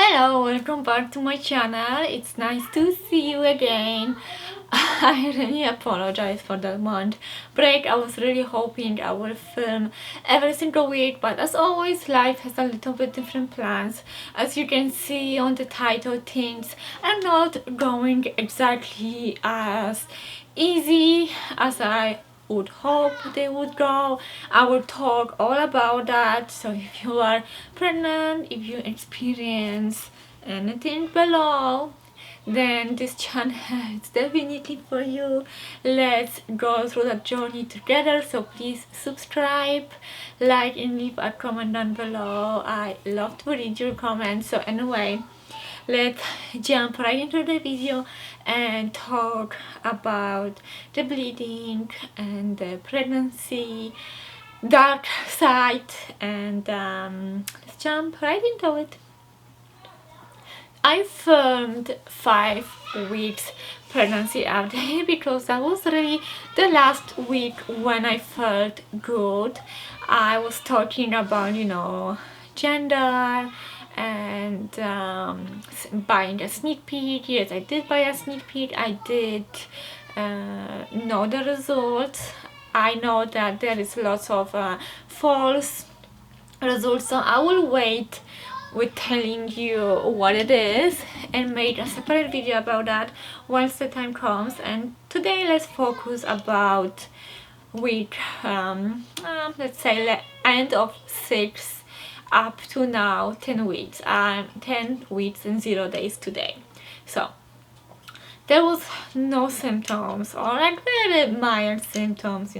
Hello, welcome back to my channel. It's nice to see you again. I really apologize for that month break. I was really hoping I will film every single week, but as always, life has a little bit different plans. As you can see on the title, things are not going exactly as easy as I would hope they would go. I will talk all about that. So if you are pregnant, if you experience anything below, then this channel is definitely for you. Let's go through that journey together. So please subscribe, like, and leave a comment down below. I love to read your comments. So anyway, let's jump right into the video and talk about the bleeding and the pregnancy dark side, and let's jump right into it. I filmed 5 weeks pregnancy update because that was really the last week when I felt good. I was talking about, gender and buying a sneak peek. Yes, I did buy a sneak peek. I did know the results. I know that there is lots of false results, so I will wait with telling you what it is and make a separate video about that once the time comes. And today let's focus about week let's say end of 6 up to now 10 weeks. 10 weeks and 0 days today. So there was no symptoms, or like very mild symptoms,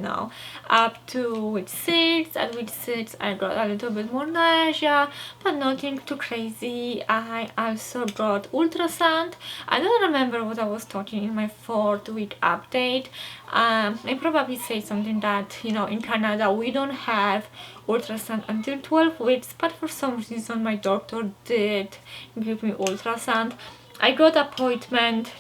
up to week 6. At week 6 I got a little bit more nausea, but nothing too crazy. I also got ultrasound. I don't remember what I was talking in my 4th week update. I probably say something that, in Canada we don't have ultrasound until 12 weeks, but for some reason my doctor did give me ultrasound. I got appointment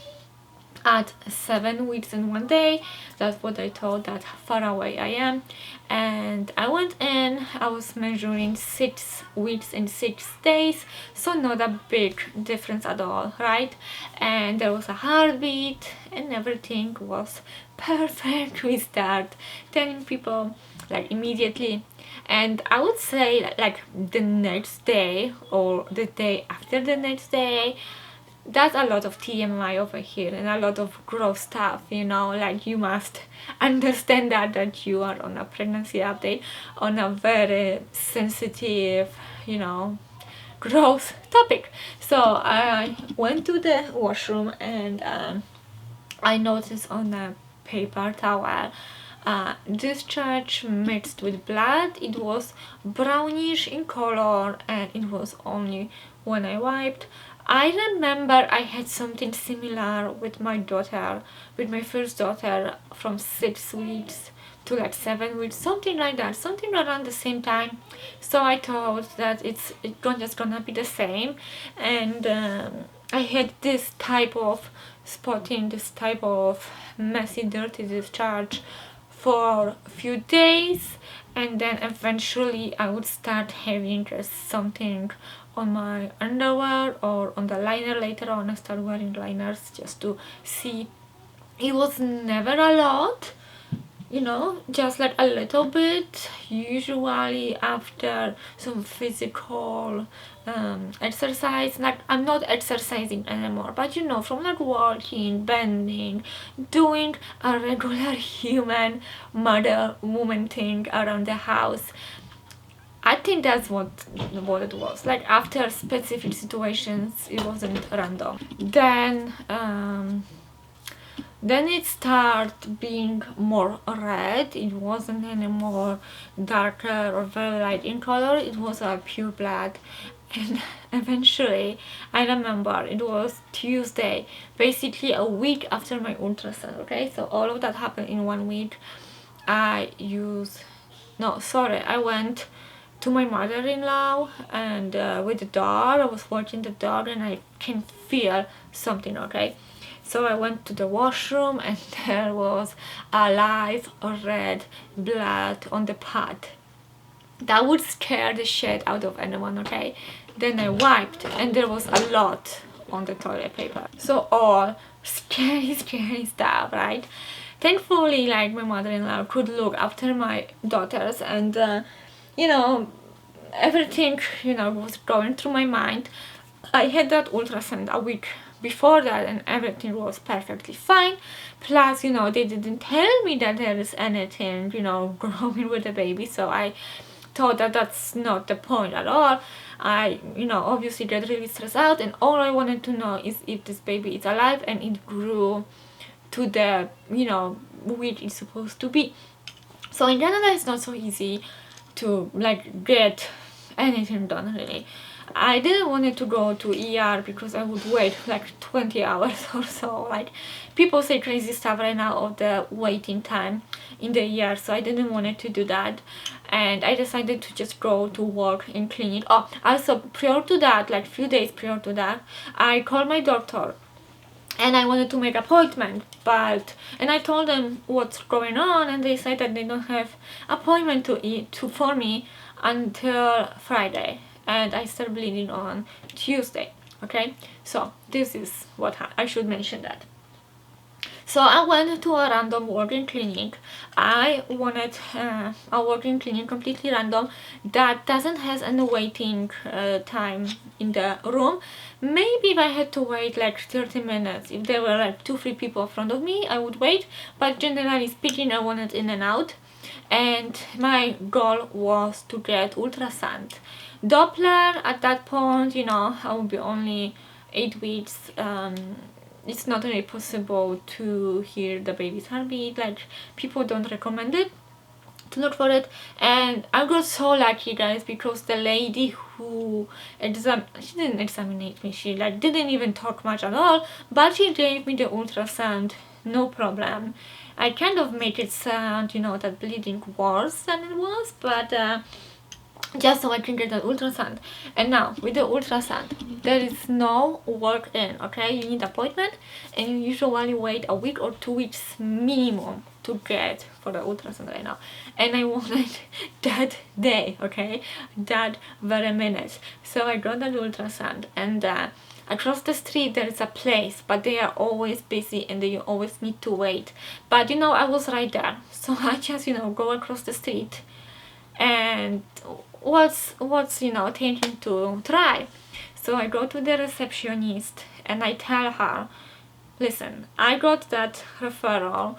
at 7 weeks and 1 day. That's what I thought, that far away I am. And I went in, I was measuring 6 weeks and 6 days, so not a big difference at all, right? And there was a heartbeat and everything was perfect. We start telling people like immediately, and I would say like the next day or the day after the next day. That's a lot of TMI over here and a lot of gross stuff, like you must understand that you are on a pregnancy update on a very sensitive, gross topic. So I went to the washroom and I noticed on a paper towel discharge mixed with blood. It was brownish in color and it was only when I wiped. I remember I had something similar with my daughter, with my first daughter, from 6 weeks to like 7 weeks, something like that, something around the same time. So I thought that it's just gonna be the same. And I had this type of spotting, this type of messy, dirty discharge for a few days, and then eventually I would start having something on my underwear or on the liner. Later on I started wearing liners just to see. It was never a lot, just like a little bit, usually after some physical exercise. Like I'm not exercising anymore, but from like walking, bending, doing a regular human mother woman thing around the house. I think that's what it was. Like after specific situations, it wasn't random. Then it started being more red. It wasn't anymore darker or very light in color. It was a pure blood. And eventually, I remember it was Tuesday, basically a week after my ultrasound. Okay, so all of that happened in 1 week. I went to my mother-in-law and with the dog. I was watching the dog and I can feel something, okay? So I went to the washroom and there was a live red blood on the pad. that would scare the shit out of anyone, okay? Then I wiped and there was a lot on the toilet paper. So all scary, scary stuff, right? Thankfully, like, my mother-in-law could look after my daughters, and you know, everything, you know, was going through my mind. I had that ultrasound a week before that and everything was perfectly fine. Plus, you know, they didn't tell me that there is anything, you know, growing with the baby, so I thought that that's not the point at all. I, you know, obviously get really stressed out, and all I wanted to know is if this baby is alive and it grew to the, you know, weight it's supposed to be. So in Canada it's not so easy to like get anything done, really. I didn't want it to go to ER because I would wait like 20 hours or so. Like, people say crazy stuff right now of the waiting time in the ER, so I didn't want it to do that, and I decided to just go to work in clinic. Oh, also prior to that, like few days prior to that, I called my doctor and I wanted to make appointment, and I told them what's going on, and they said that they don't have appointment for me until Friday, and I start bleeding on Tuesday. Okay, so this is what I should mention that. So I went to a random working clinic. I wanted a working clinic completely random that doesn't have any waiting time in the room. Maybe if I had to wait like 30 minutes, if there were like 2-3 people in front of me, I would wait. But generally speaking, I wanted in and out. And my goal was to get ultrasound. Doppler at that point, you know, I would be only 8 weeks. It's not really possible to hear the baby's heartbeat. Like, people don't recommend it to look for it, and I got so lucky, guys, because the lady who she didn't examine me, she like didn't even talk much at all, but she gave me the ultrasound, no problem. I kind of made it sound, you know, that bleeding worse than it was, but just so I can get an ultrasound. And now with the ultrasound, there is no walk in, okay? You need appointment, and you usually wait a week or 2 weeks minimum to get for the ultrasound right now. And I wanted that day, okay, that very minute. So I got that ultrasound, and across the street there is a place, but they are always busy and you always need to wait. But you know, I was right there, so I just, you know, go across the street and what's you know, thinking to try. So I go to the receptionist and I tell her, listen, I got that referral,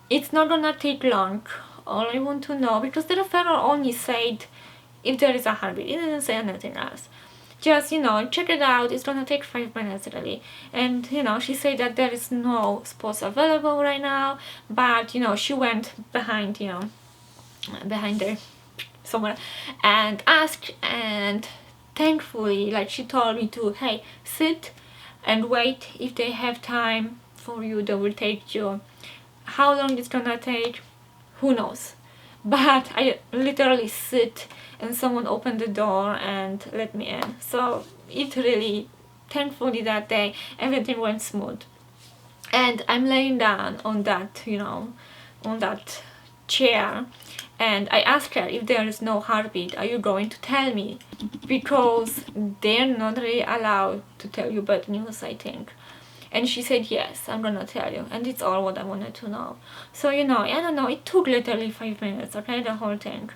it's not gonna take long, all I want to know, because the referral only said if there is a heartbeat, it didn't say anything else. Just, you know, check it out, it's gonna take 5 minutes really. And you know, she said that there is no spots available right now, but you know, she went behind, you know, behind there somewhere and asked, and thankfully, like, she told me to, hey, sit and wait, if they have time for you they will take you. How long it's gonna take, who knows, but I literally sit and someone opened the door and let me in. So it really, thankfully, that day everything went smooth. And I'm laying down on that, you know, on that chair, and I asked her, if there is no heartbeat, are you going to tell me? Because they're not really allowed to tell you bad news, I think. And she said, yes, I'm gonna tell you. And it's all what I wanted to know. So, you know, I don't know, it took literally 5 minutes, okay, the whole thing.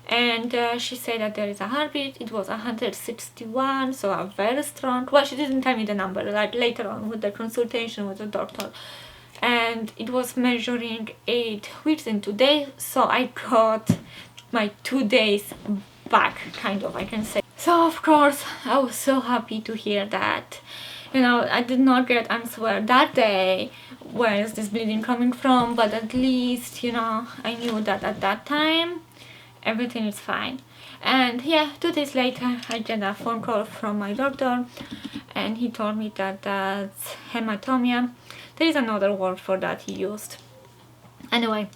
And she said that there is a heartbeat. It was 161, so a very strong. Well, she didn't tell me the number, like later on with the consultation with the doctor. And it was measuring 8 weeks in 2 days, so I got my 2 days back, kind of, I can say. So of course I was so happy to hear that. You know, I did not get answer that day, where is this bleeding coming from, but at least, you know, I knew that at that time everything is fine. And yeah, 2 days later I get a phone call from my doctor, and he told me that that's hematoma. There is another word for that he used. Anyway,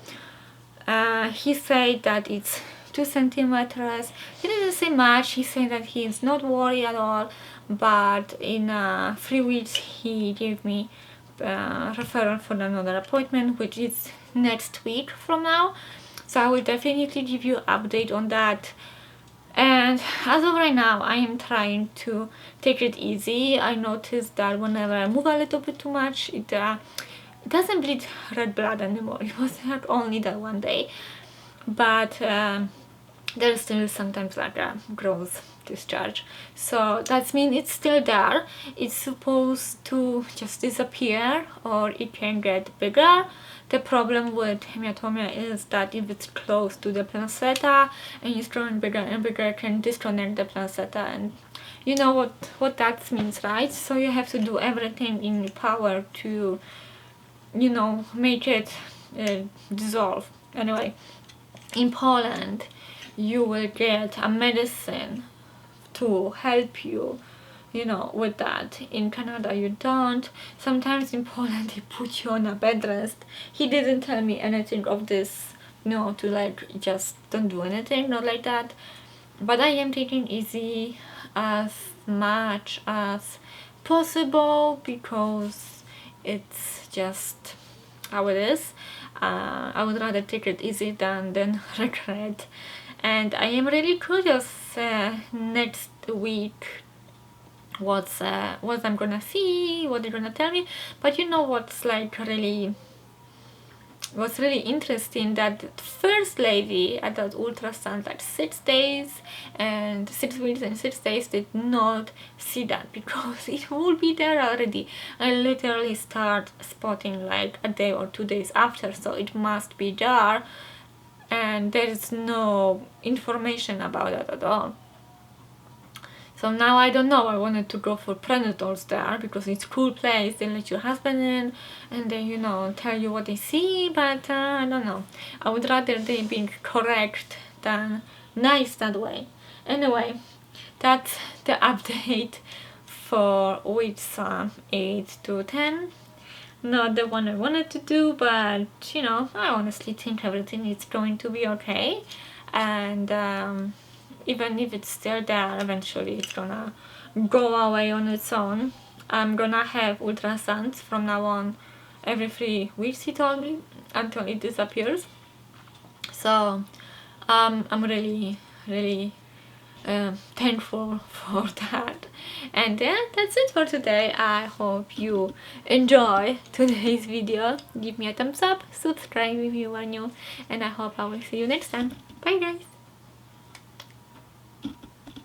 he said that it's 2 centimeters. He didn't say much. He said that he is not worried at all, but in 3 weeks he gave me referral for another appointment, which is next week from now. So I will definitely give you update on that. And as of right now, I am trying to take it easy. I noticed that whenever I move a little bit too much, it doesn't bleed red blood anymore. It was not only that one day, but there's still sometimes like a gross discharge. So that means it's still there. It's supposed to just disappear, or it can get bigger. The problem with hematoma is that if it's close to the placenta and it's growing bigger and bigger, it can disconnect the placenta, and you know what that means, right? So you have to do everything in your power to, you know, make it dissolve. Anyway, in Poland you will get a medicine to help you, you know, with that. In Canada you don't. Sometimes in Poland they put you on a bed rest. He didn't tell me anything of this, you know, to like just don't do anything, not like that. But I am taking easy as much as possible because it's just how it is. I would rather take it easy than regret. And I am really curious next week what I'm gonna see, what they're gonna tell me. But you know what's really interesting, that first lady at that ultrasound, like 6 days and 6 weeks and 6 days, did not see that because it will be there already. I literally start spotting like a day or 2 days after, so it must be there, and there is no information about that at all. So now I don't know, I wanted to go for prenatals there because it's a cool place. They let your husband in and they, you know, tell you what they see, but I don't know. I would rather they being correct than nice that way. Anyway, that's the update for weeks 8 to 10. Not the one I wanted to do, but you know, I honestly think everything is going to be okay. And even if it's still there, eventually it's gonna go away on its own. I'm gonna have ultrasounds from now on every 3 weeks, he told me, until it disappears. So I'm really thankful for that. And that's it for today. I hope you enjoy today's video. Give me a thumbs up, subscribe if you are new, and I hope I will see you next time. Bye guys.